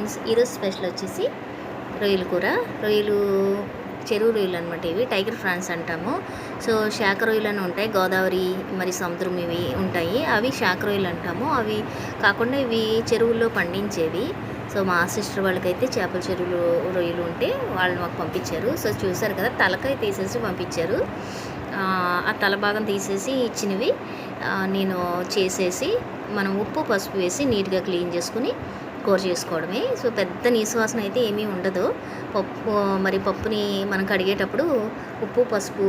Friends, ఈరోజు special వచ్చేసి రొయ్యల కూర. రొయ్యలు చెరువు రొయ్యలు అనమాట. ఇవి టైగర్ ఫ్రాన్స్ అంటాము. సో శాఖ రొయ్యలు అని ఉంటాయి, గోదావరి మరి సముద్రం ఇవి ఉంటాయి. అవి శాఖ రొయ్యలు అంటాము. అవి కాకుండా ఇవి చెరువుల్లో పండించేవి. సో మా సిస్టర్ వాళ్ళకైతే చేపల చెరువులు రొయ్యలు ఉంటే వాళ్ళు మాకు పంపించారు. సో చూసారు కదా, తలకాయ తీసేసి పంపించారు. ఆ తల భాగం తీసేసి ఇచ్చినవి నేను చేసేసి మనం ఉప్పు పసుపు వేసి నీట్గా క్లీన్ చేసుకుని కూర చేసుకోవడమే. సో పెద్ద నీసువాసన అయితే ఏమీ ఉండదు. పప్పుని మనం కడిగేటప్పుడు ఉప్పు పసుపు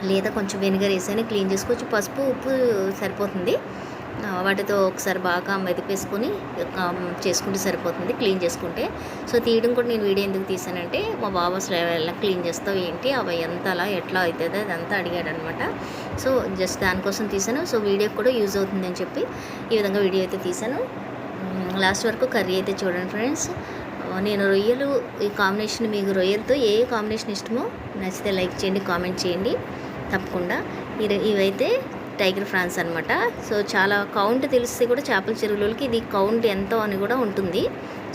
లేదా కొంచెం వెనిగర్ వేసి క్లీన్ చేసుకోవచ్చు. పసుపు ఉప్పు సరిపోతుంది. వాటితో ఒకసారి బాగా మెదిపేసుకొని చేసుకుంటే సరిపోతుంది క్లీన్ చేసుకుంటే. సో తీయడం కూడా నేను వీడియో ఎందుకు తీసానంటే, మా బాబు అసలు ఎలా క్లీన్ చేస్తావు ఏంటి, అవి ఎంత అలా ఎట్లా అవుతుంది అదంతా అడిగాడు అనమాట. సో జస్ట్ దానికోసం తీసాను. సో వీడియోకి కూడా యూజ్ అవుతుందని చెప్పి ఈ విధంగా వీడియో అయితే తీసాను. లాస్ట్ వరకు కర్రీ అయితే చూడండి ఫ్రెండ్స్. నేను రొయ్యలు ఈ కాంబినేషన్, మీకు రొయ్యలతో ఏ కాంబినేషన్ ఇష్టమో నచ్చితే లైక్ చేయండి, కామెంట్ చేయండి తప్పకుండా. ఇవైతే టైగర్ ఫ్రాన్స్ అనమాట. సో చాలా కౌంట్ తెలిస్తే కూడా చేపల చెరువులకి ఇది కౌంట్ ఎంతో అని కూడా ఉంటుంది.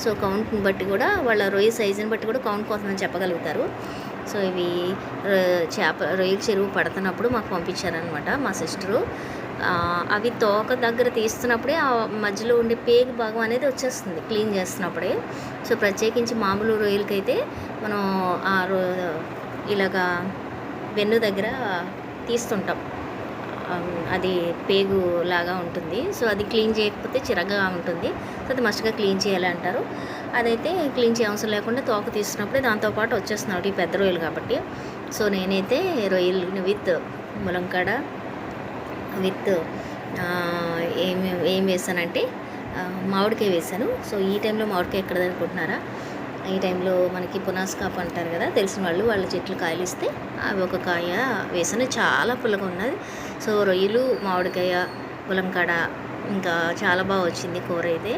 సో కౌంట్ని బట్టి కూడా వాళ్ళ రొయ్య సైజుని బట్టి కూడా కౌంట్ కోసం చెప్పగలుగుతారు. సో ఇవి రొయ్యల చెరువు పడుతున్నప్పుడు మాకు పంపించారనమాట మా సిస్టరు. అవి తోక దగ్గర తీస్తున్నప్పుడే ఆ మధ్యలో ఉండే పేగు భాగం అనేది వచ్చేస్తుంది క్లీన్ చేస్తున్నప్పుడే. సో ప్రత్యేకించి మామూలు రొయ్యలకైతే మనం ఇలాగా వెన్ను దగ్గర తీస్తుంటాం, అది పేగు లాగా ఉంటుంది. సో అది క్లీన్ చేయకపోతే చిరగా ఉంటుంది. సో అది మస్ట్గా క్లీన్ చేయాలి అంటారు. అదైతే క్లీన్ చేయవసరం లేకుండా తోక తీస్తున్నప్పుడే దాంతోపాటు వచ్చేస్తున్నాడు ఈ పెద్ద రొయ్యలు కాబట్టి. సో నేనైతే రొయ్యలు విత్ ములంకాడ విత్ ఏం వేసానంటే మామిడికాయ వేసాను. సో ఈ టైంలో మామిడికాయ ఎక్కడ అనుకుంటున్నారా, ఈ టైంలో మనకి పునాస్కాప్ అంటారు కదా, తెలిసిన వాళ్ళ చెట్లు కాయలు ఇస్తే అవి ఒక కాయ వేసాను. చాలా పుల్లగా ఉన్నది. సో రొయ్యలు మామిడికాయ పులంకాడ ఇంకా చాలా బాగా వచ్చింది కూర అయితే.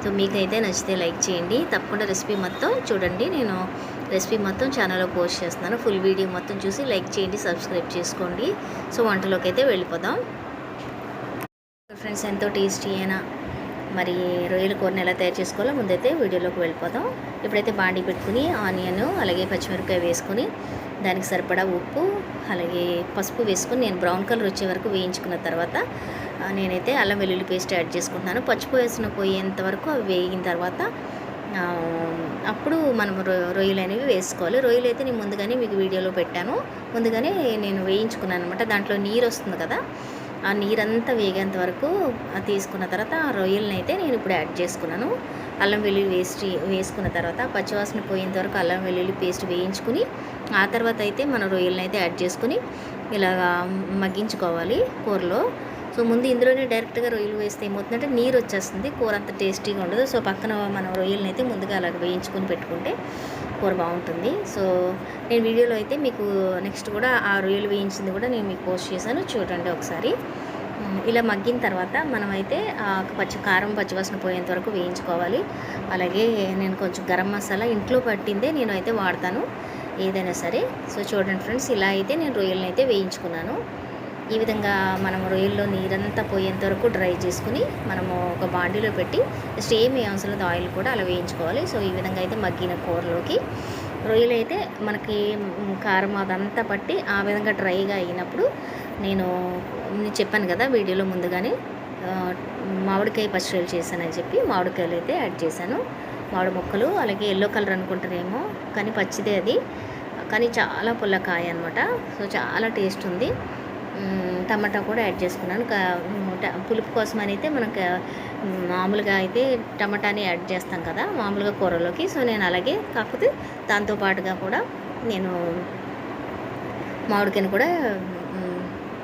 సో మీకైతే నచ్చితే లైక్ చేయండి తప్పకుండా. రెసిపీ మొత్తం చూడండి, నేను రెసిపీ మొత్తం ఛానల్లో పోస్ట్ చేస్తున్నాను. ఫుల్ వీడియో మొత్తం చూసి లైక్ చేయండి, సబ్స్క్రైబ్ చేసుకోండి. సో వంటలోకి అయితే వెళ్ళిపోదాం ఫ్రెండ్స్. ఎంతో టేస్టీ అయినా మరి రొయ్యల కూరని ఎలా తయారు చేసుకోవాలో ముందైతే వీడియోలోకి వెళ్ళిపోదాం. ఇప్పుడైతే బాండీ పెట్టుకుని ఆనియన్ అలాగే పచ్చిమిరపకాయ వేసుకొని దానికి సరిపడా ఉప్పు అలాగే పసుపు వేసుకొని నేను బ్రౌన్ కలర్ వచ్చే వరకు వేయించుకున్న తర్వాత నేనైతే అల్లం వెల్లుల్లి పేస్ట్ యాడ్ చేసుకుంటున్నాను. పచ్చిపోయేసిన పోయేంత వరకు అవి వేగిన తర్వాత అప్పుడు మనం రొయ్యలు అనేవి వేసుకోవాలి. రొయ్యలు అయితే నేను ముందుగానే మీకు వీడియోలో పెట్టాను, ముందుగానే నేను వేయించుకున్నాను అనమాట. దాంట్లో నీరు వస్తుంది కదా, ఆ నీరంతా వేగేంత వరకు తీసుకున్న తర్వాత ఆ రొయ్యలని అయితే నేను ఇప్పుడు యాడ్ చేసుకున్నాను. అల్లం వెల్లుల్లి వేసుకున్న తర్వాత పచ్చివాసన పోయేంత వరకు అల్లం వెల్లుల్లి పేస్ట్ వేయించుకుని ఆ తర్వాత అయితే మన రొయ్యలని అయితే యాడ్ చేసుకుని ఇలాగా మగ్గించుకోవాలి కూరలో. సో ముందు ఇందులోనే డైరెక్ట్గా రొయ్యలు వేస్తే ఏమవుతుందంటే నీరు వచ్చేస్తుంది, కూర అంత టేస్టీగా ఉండదు. సో పక్కన మనం రొయ్యలని అయితే ముందుగా అలాగ వేయించుకొని పెట్టుకుంటే కూర బాగుంటుంది. సో నేను వీడియోలో అయితే మీకు నెక్స్ట్ కూడా ఆ రొయ్యలు వేయించింది కూడా నేను మీకు పోస్ట్ చేశాను, చూడండి ఒకసారి. ఇలా మగ్గిన తర్వాత మనమైతే కారం పచ్చివాసన పోయేంత వరకు వేయించుకోవాలి. అలాగే నేను కొంచెం గరం మసాలా ఇంట్లో పట్టిందే నేను అయితే వాడతాను ఏదైనా సరే. సో చూడండి ఫ్రెండ్స్, ఇలా అయితే నేను రొయ్యలను అయితే వేయించుకున్నాను. ఈ విధంగా మనం రొయ్యల్లో నీరంతా పోయేంత వరకు డ్రై చేసుకుని మనము ఒక బాండీలో పెట్టి సేమ్ అవసరం లేదు ఆయిల్ కూడా అలా వేయించుకోవాలి. సో ఈ విధంగా అయితే మగ్గిన కూరలోకి రొయ్యలు అయితే మనకి కారం అదంతా పట్టి ఆ విధంగా డ్రైగా అయినప్పుడు నేను చెప్పాను కదా వీడియోలో ముందుగానే మామిడికాయ పచ్చడి చేశానని చెప్పి మామిడికాయలు అయితే యాడ్ చేశాను. మామిడి ముక్కలు అలాగే ఎల్లో కలర్ అనుకుంటారేమో కానీ పచ్చిదే అది, కానీ చాలా పుల్లకాయ అనమాట. సో చాలా టేస్ట్ ఉంది. టమాటా కూడా యాడ్ చేసుకున్నాను. పులుపు కోసం అయితే మనకు మామూలుగా అయితే టమాటాని యాడ్ చేస్తాం కదా మామూలుగా కూరలోకి. సో నేను అలాగే కాకపోతే దాంతోపాటుగా కూడా నేను మామిడికాయని కూడా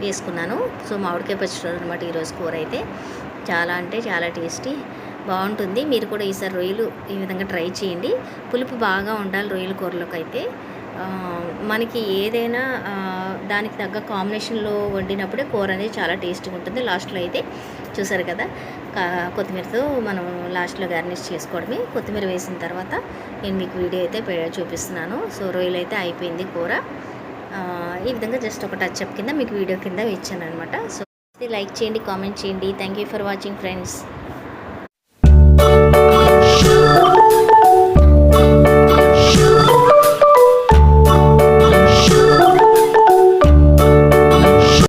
వేసుకున్నాను. సో మామిడికాయ పచ్చడి అనమాట ఈరోజు కూర అయితే. చాలా అంటే చాలా టేస్టీ బాగుంటుంది. మీరు కూడా ఈసారి రొయ్యలు ఈ విధంగా ట్రై చేయండి. పులుపు బాగా ఉండాలి రొయ్యల కూరలోకి అయితే. మనకి ఏదైనా దానికి తగ్గ కాంబినేషన్లో వండినప్పుడే కూర అనేది చాలా టేస్టీగా ఉంటుంది. లాస్ట్లో అయితే చూసారు కదా, కొత్తిమీరతో మనం లాస్ట్లో గార్నిష్ చేసుకోవడమే. కొత్తిమీర వేసిన తర్వాత నేను మీకు వీడియో అయితే చూపిస్తున్నాను. సో రొయ్యలు అయితే అయిపోయింది కూర. ఈ విధంగా జస్ట్ ఒక టచ్ అప్ కింద మీకు వీడియో కింద ఇచ్చాను అనమాట. సో లైక్ చేయండి, కామెంట్ చేయండి. Thank you for watching friends.